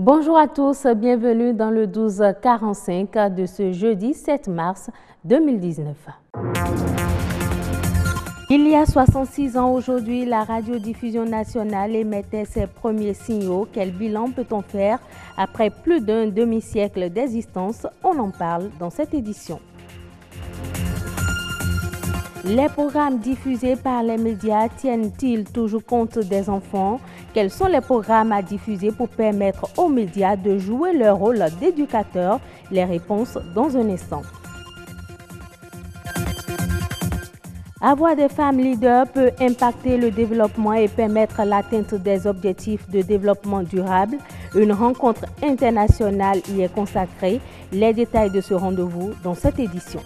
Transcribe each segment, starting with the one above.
Bonjour à tous, bienvenue dans le 12h45 de ce jeudi 7 mars 2019. Il y a 66 ans aujourd'hui, la radiodiffusion nationale émettait ses premiers signaux. Quel bilan peut-on faire après plus d'un demi-siècle d'existence? On en parle dans cette édition. Les programmes diffusés par les médias tiennent-ils toujours compte des enfants? Quels sont les programmes à diffuser pour permettre aux médias de jouer leur rôle d'éducateurs? Les réponses dans un instant. Avoir des femmes leaders peut impacter le développement et permettre l'atteinte des objectifs de développement durable. Une rencontre internationale y est consacrée. Les détails de ce rendez-vous dans cette édition.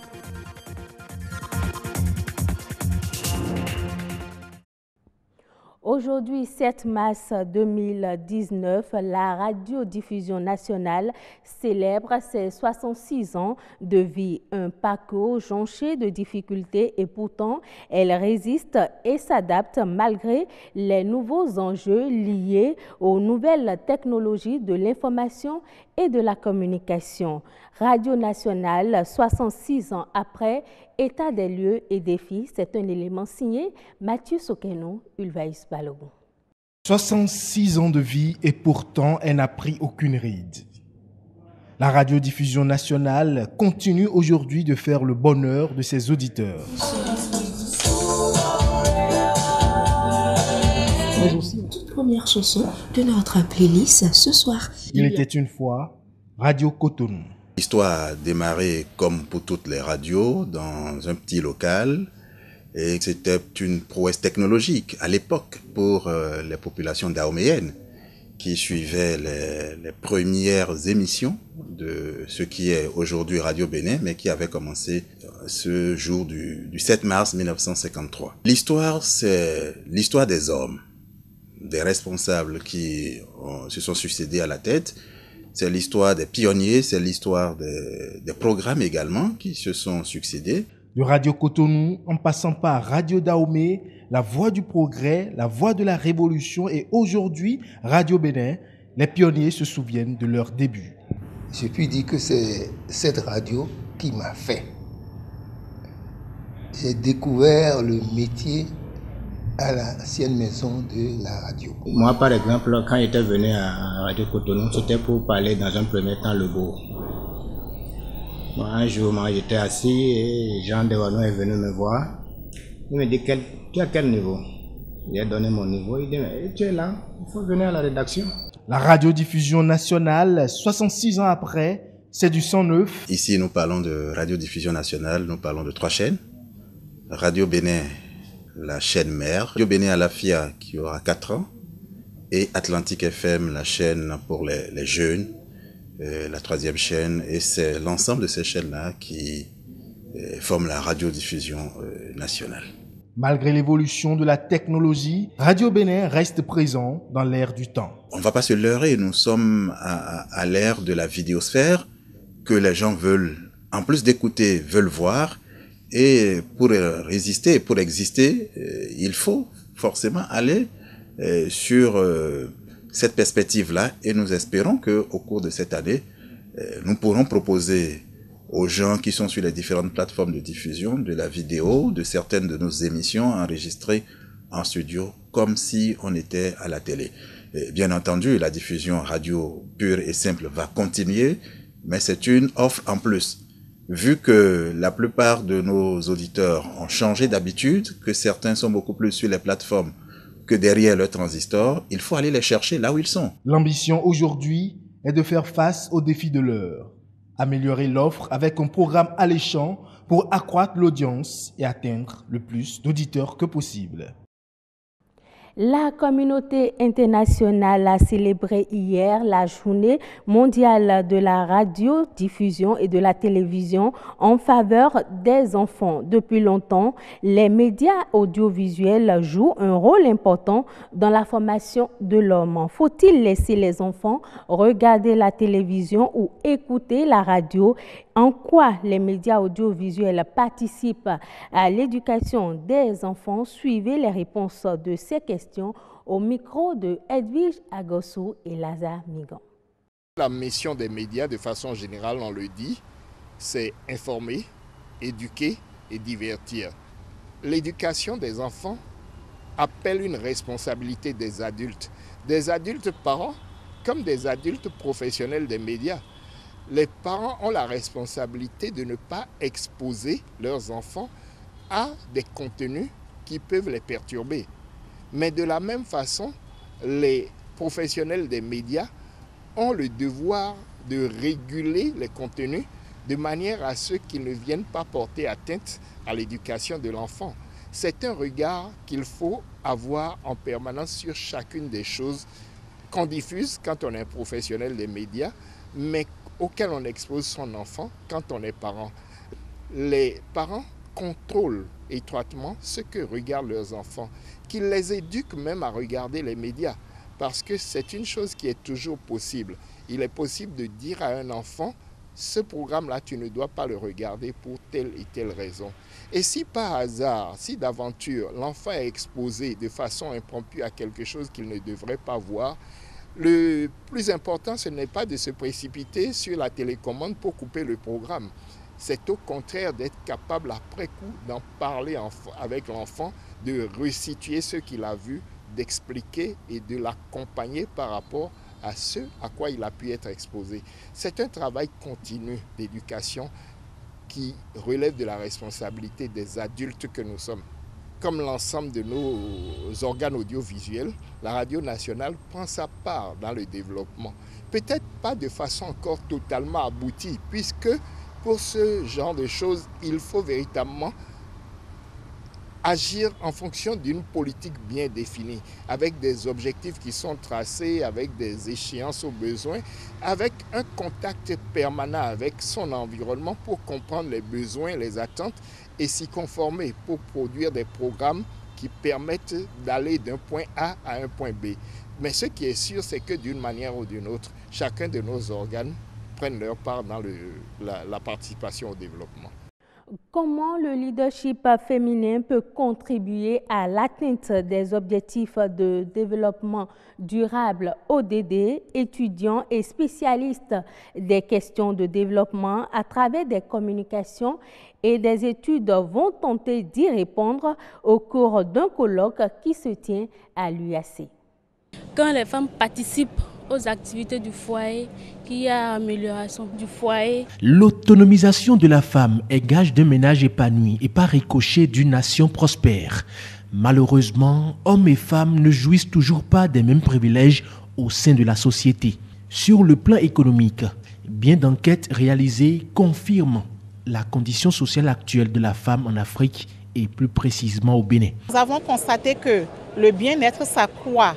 Aujourd'hui, 7 mars 2019, la radiodiffusion nationale célèbre ses 66 ans de vie, un parcours jonché de difficultés et pourtant, elle résiste et s'adapte malgré les nouveaux enjeux liés aux nouvelles technologies de l'information et de la communication. Radio nationale, 66 ans après, état des lieux et défis, c'est un élément signé Mathieu Sokeno, Ulvaïs Balogun. 66 ans de vie et pourtant elle n'a pris aucune ride. La radiodiffusion nationale continue aujourd'hui de faire le bonheur de ses auditeurs. C'est aussi une toute première chanson de notre playlist ce soir. Il était une fois Radio Cotonou. L'histoire a démarré comme pour toutes les radios dans un petit local et c'était une prouesse technologique à l'époque pour les populations dahoméennes qui suivaient les premières émissions de ce qui est aujourd'hui Radio Bénin mais qui avait commencé ce jour du 7 mars 1953. L'histoire, c'est l'histoire des hommes, des responsables qui se sont succédés à la tête. C'est l'histoire des pionniers, c'est l'histoire des programmes également qui se sont succédés. De Radio Cotonou, en passant par Radio Dahomey, la voix du progrès, la voix de la révolution et aujourd'hui Radio Bénin, les pionniers se souviennent de leur début. Je puis dire que c'est cette radio qui m'a fait. J'ai découvert le métier à l'ancienne maison de la radio. Moi, par exemple, quand j'étais venu à Radio Cotonou, c'était pour parler dans un premier temps le beau. Moi, un jour, j'étais assis et Jean Dewano est venu me voir. Il me dit, tu as quel niveau? J'ai donné mon niveau. Il dit, mais tu es là, il faut venir à la rédaction. La radiodiffusion nationale, 66 ans après, c'est du 109. Ici, nous parlons de radiodiffusion nationale, nous parlons de 3 chaînes. Radio Bénin, la chaîne mère, Radio Bénin Alafia qui aura 4 ans, et Atlantique FM, la chaîne pour les jeunes, la 3e chaîne, et c'est l'ensemble de ces chaînes-là qui forment la radiodiffusion nationale. Malgré l'évolution de la technologie, Radio Bénin reste présent dans l'ère du temps. On ne va pas se leurrer, nous sommes à l'ère de la vidéosphère que les gens veulent, en plus d'écouter, veulent voir. Et pour résister, pour exister, il faut forcément aller sur cette perspective-là. Et nous espérons qu'au cours de cette année, nous pourrons proposer aux gens qui sont sur les différentes plateformes de diffusion de la vidéo, de certaines de nos émissions enregistrées en studio, comme si on était à la télé. Et bien entendu, la diffusion radio pure et simple va continuer, mais c'est une offre en plus. Vu que la plupart de nos auditeurs ont changé d'habitude, que certains sont beaucoup plus sur les plateformes que derrière le transistor, il faut aller les chercher là où ils sont. L'ambition aujourd'hui est de faire face aux défis de l'heure, améliorer l'offre avec un programme alléchant pour accroître l'audience et atteindre le plus d'auditeurs que possible. La communauté internationale a célébré hier la journée mondiale de la radiodiffusion et de la télévision en faveur des enfants. Depuis longtemps, les médias audiovisuels jouent un rôle important dans la formation de l'homme. Faut-il laisser les enfants regarder la télévision ou écouter la radio? En quoi les médias audiovisuels participent à l'éducation des enfants? Suivez les réponses de ces questions au micro de Edwige Agossou et Lazare Migan. La mission des médias, de façon générale, on le dit, c'est informer, éduquer et divertir. L'éducation des enfants appelle une responsabilité des adultes parents comme des adultes professionnels des médias. Les parents ont la responsabilité de ne pas exposer leurs enfants à des contenus qui peuvent les perturber. Mais de la même façon, les professionnels des médias ont le devoir de réguler les contenus de manière à ce qu'ils ne viennent pas porter atteinte à l'éducation de l'enfant. C'est un regard qu'il faut avoir en permanence sur chacune des choses qu'on diffuse quand on est professionnel des médias, mais auxquelles on expose son enfant quand on est parent. Les parents contrôlent étroitement ce que regardent leurs enfants, qu'ils les éduquent même à regarder les médias. Parce que c'est une chose qui est toujours possible. Il est possible de dire à un enfant, ce programme-là, tu ne dois pas le regarder pour telle et telle raison. Et si par hasard, si d'aventure, l'enfant est exposé de façon impromptue à quelque chose qu'il ne devrait pas voir, le plus important, ce n'est pas de se précipiter sur la télécommande pour couper le programme. C'est au contraire d'être capable après coup d'en parler avec l'enfant, de resituer ce qu'il a vu, d'expliquer et de l'accompagner par rapport à ce à quoi il a pu être exposé. C'est un travail continu d'éducation qui relève de la responsabilité des adultes que nous sommes. Comme l'ensemble de nos organes audiovisuels, la Radio nationale prend sa part dans le développement. Peut-être pas de façon encore totalement aboutie, puisque pour ce genre de choses, il faut véritablement agir en fonction d'une politique bien définie, avec des objectifs qui sont tracés, avec des échéances aux besoins, avec un contact permanent avec son environnement pour comprendre les besoins, les attentes et s'y conformer pour produire des programmes qui permettent d'aller d'un point A à un point B. Mais ce qui est sûr, c'est que d'une manière ou d'une autre, chacun de nos organes prenne leur part dans la participation au développement. Comment le leadership féminin peut contribuer à l'atteinte des objectifs de développement durable ODD, étudiants et spécialistes des questions de développement à travers des communications et des études vont tenter d'y répondre au cours d'un colloque qui se tient à l'UAC. Quand les femmes participent aux activités du foyer, qu'il y a amélioration du foyer. L'autonomisation de la femme est gage d'un ménage épanoui et par ricochet d'une nation prospère. Malheureusement, hommes et femmes ne jouissent toujours pas des mêmes privilèges au sein de la société. Sur le plan économique, bien d'enquêtes réalisées confirment la condition sociale actuelle de la femme en Afrique et plus précisément au Bénin. Nous avons constaté que le bien-être s'accroît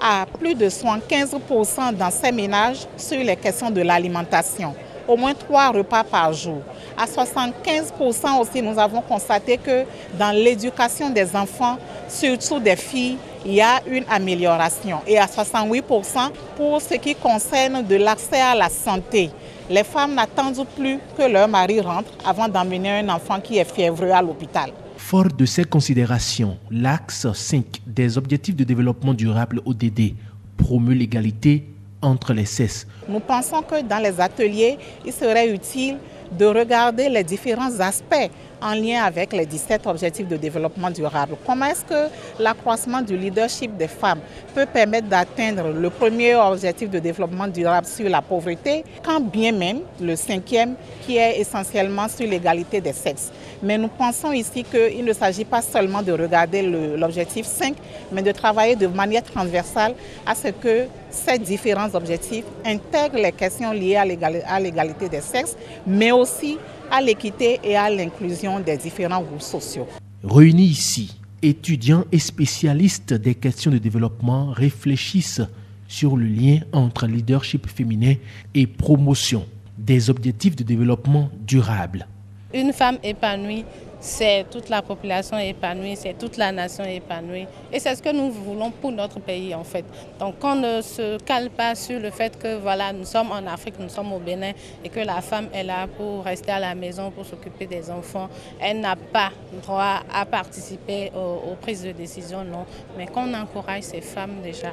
à plus de 75% dans ces ménages sur les questions de l'alimentation. Au moins 3 repas par jour. À 75% aussi, nous avons constaté que dans l'éducation des enfants, surtout des filles, il y a une amélioration. Et à 68% pour ce qui concerne de l'accès à la santé. Les femmes n'attendent plus que leur mari rentre avant d'emmener un enfant qui est fiévreux à l'hôpital. Fort de ces considérations, l'axe 5 des objectifs de développement durable ODD promeut l'égalité entre les sexes. Nous pensons que dans les ateliers, il serait utile de regarder les différents aspects en lien avec les 17 objectifs de développement durable. Comment est-ce que l'accroissement du leadership des femmes peut permettre d'atteindre le premier objectif de développement durable sur la pauvreté, quand bien même le 5e qui est essentiellement sur l'égalité des sexes. Mais nous pensons ici qu'il ne s'agit pas seulement de regarder l'objectif 5, mais de travailler de manière transversale à ce que ces différents objectifs intègrent les questions liées à l'égalité des sexes, mais aussi à l'équité et à l'inclusion des différents groupes sociaux. Réunis ici, étudiants et spécialistes des questions de développement réfléchissent sur le lien entre leadership féminin et promotion des objectifs de développement durable. Une femme épanouie, c'est toute la population épanouie, c'est toute la nation épanouie. Et c'est ce que nous voulons pour notre pays en fait. Donc on ne se cale pas sur le fait que voilà, nous sommes en Afrique, nous sommes au Bénin et que la femme est là pour rester à la maison, pour s'occuper des enfants. Elle n'a pas droit à participer aux prises de décision, non. Mais qu'on encourage ces femmes déjà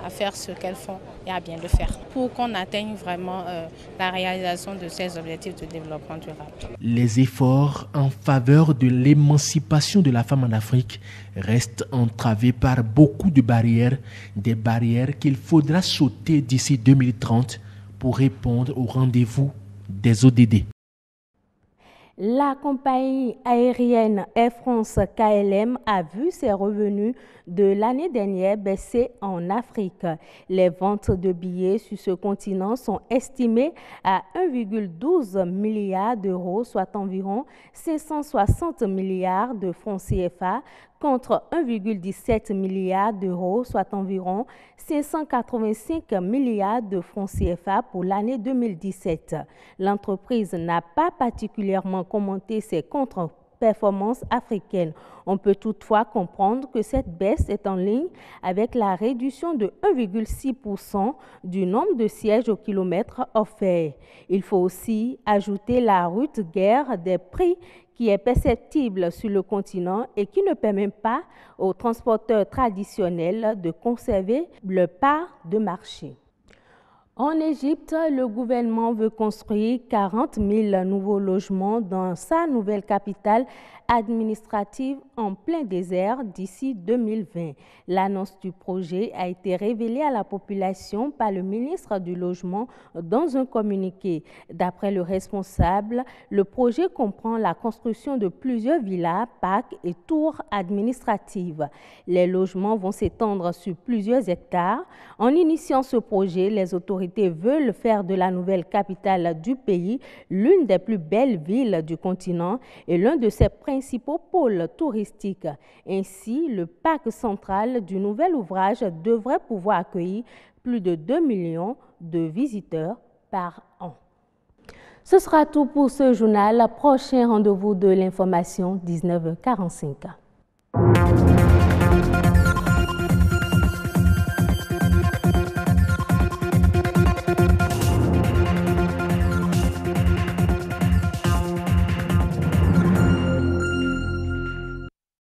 à faire ce qu'elles font et à bien le faire pour qu'on atteigne vraiment la réalisation de ces objectifs de développement durable. Les efforts en faveur de l'émancipation de la femme en Afrique restent entravés par beaucoup de barrières, des barrières qu'il faudra sauter d'ici 2030 pour répondre au rendez-vous des ODD. La compagnie aérienne Air France KLM a vu ses revenus de l'année dernière baisser en Afrique. Les ventes de billets sur ce continent sont estimées à 1,12 milliard d'euros, soit environ 560 milliards de francs CFA, contre 1,17 milliard d'euros, soit environ 585 milliards de francs CFA pour l'année 2017. L'entreprise n'a pas particulièrement commenté ses contre-performances africaines. On peut toutefois comprendre que cette baisse est en ligne avec la réduction de 1,6% du nombre de sièges au kilomètre offerts. Il faut aussi ajouter la rude guerre des prix qui est perceptible sur le continent et qui ne permet pas aux transporteurs traditionnels de conserver leur part de marché. En Égypte, le gouvernement veut construire 40 000 nouveaux logements dans sa nouvelle capitale administrative en plein désert d'ici 2020. L'annonce du projet a été révélée à la population par le ministre du Logement dans un communiqué. D'après le responsable, le projet comprend la construction de plusieurs villas, parcs et tours administratives. Les logements vont s'étendre sur plusieurs hectares. En initiant ce projet, les autorités veulent faire de la nouvelle capitale du pays l'une des plus belles villes du continent et l'un de ses principaux pôles touristiques. Ainsi, le parc central du nouvel ouvrage devrait pouvoir accueillir plus de 2 millions de visiteurs par an. Ce sera tout pour ce journal. Prochain rendez-vous de l'information, 19h45.